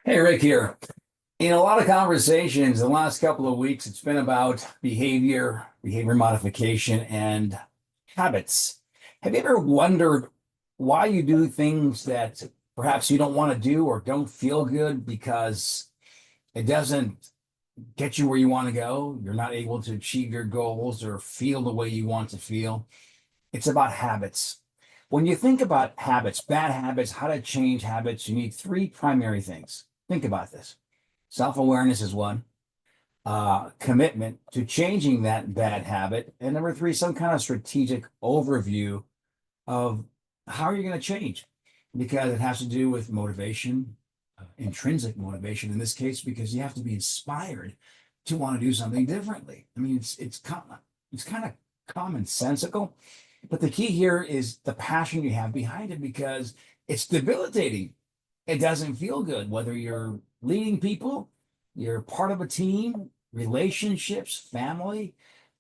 Hey, Rick here. In a lot of conversations the last couple of weeks, it's been about behavior modification, and habits. Have you ever wondered why you do things that perhaps you don't want to do or don't feel good because it doesn't get you where you want to go? You're not able to achieve your goals or feel the way you want to feel. It's about habits. When you think about habits, bad habits, how to change habits, you need three primary things. Think about this. Self-awareness is one, commitment to changing that bad habit. And number three, some kind of strategic overview of how you're going to change, because it has to do with motivation, intrinsic motivation in this case, because you have to be inspired to want to do something differently. I mean, it's kind of commonsensical, but the key here is the passion you have behind it, because it's debilitating. It doesn't feel good, whether you're leading people, you're part of a team, relationships, family.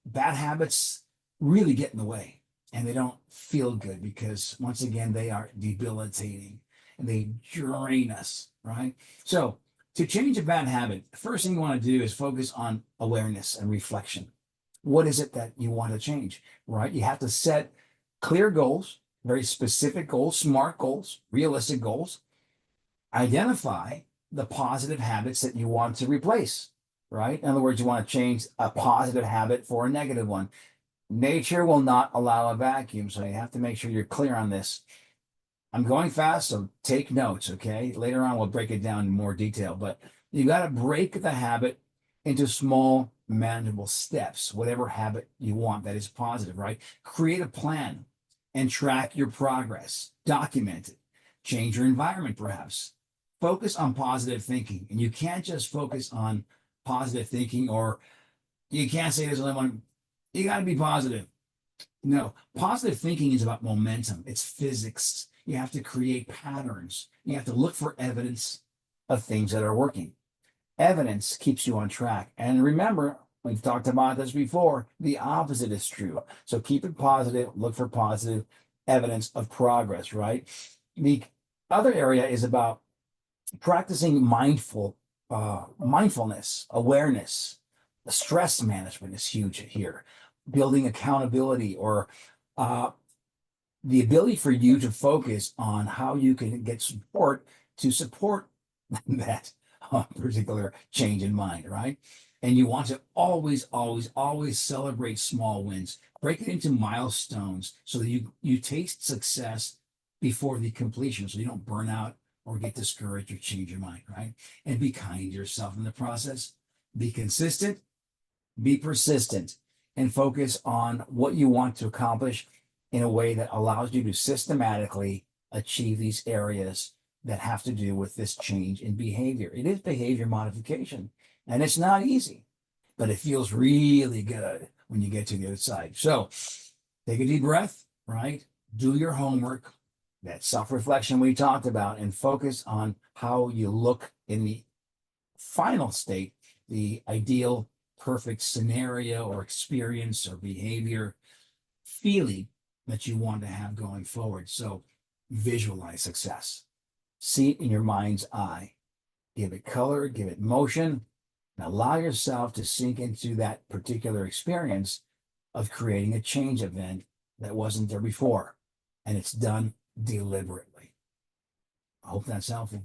Bad habits really get in the way, and they don't feel good because, once again, they are debilitating and they drain us, right? So, to change a bad habit, the first thing you want to do is focus on awareness and reflection. What is it that you want to change, right? You have to set clear goals, very specific goals, smart goals, realistic goals. Identify the positive habits that you want to replace, right? In other words, you want to change a positive habit for a negative one. Nature will not allow a vacuum, so you have to make sure you're clear on this. I'm going fast, so take notes, okay? Later on, we'll break it down in more detail, but you got to break the habit into small, manageable steps, whatever habit you want that is positive, right? Create a plan and track your progress, document it, change your environment, perhaps. Focus on positive thinking, and you can't just focus on positive thinking, or you can't say there's only one. You got to be positive. No, positive thinking is about momentum. It's physics. You have to create patterns. You have to look for evidence of things that are working. Evidence keeps you on track. And remember, we've talked about this before, the opposite is true. So keep it positive, look for positive evidence of progress, right? The other area is about practicing mindfulness, awareness. The stress management is huge here. Building accountability, or uh, the ability for you to focus on how you can get support to support that particular change in mind, right? And you want to always, always, always celebrate small wins. Break it into milestones so that you taste success before the completion, so you don't burn out or get discouraged or change your mind, right? And be kind to yourself in the process. Be consistent, be persistent, and focus on what you want to accomplish in a way that allows you to systematically achieve these areas that have to do with this change in behavior. It is behavior modification, and it's not easy, but it feels really good when you get to the other side. So take a deep breath, right? Do your homework, that self-reflection we talked about, and focus on how you look in the final state, the ideal perfect scenario or experience or behavior, feeling that you want to have going forward. So visualize success. See it in your mind's eye. Give it color, give it motion, and allow yourself to sink into that particular experience of creating a change event that wasn't there before. And it's done deliberately. I hope that's helpful.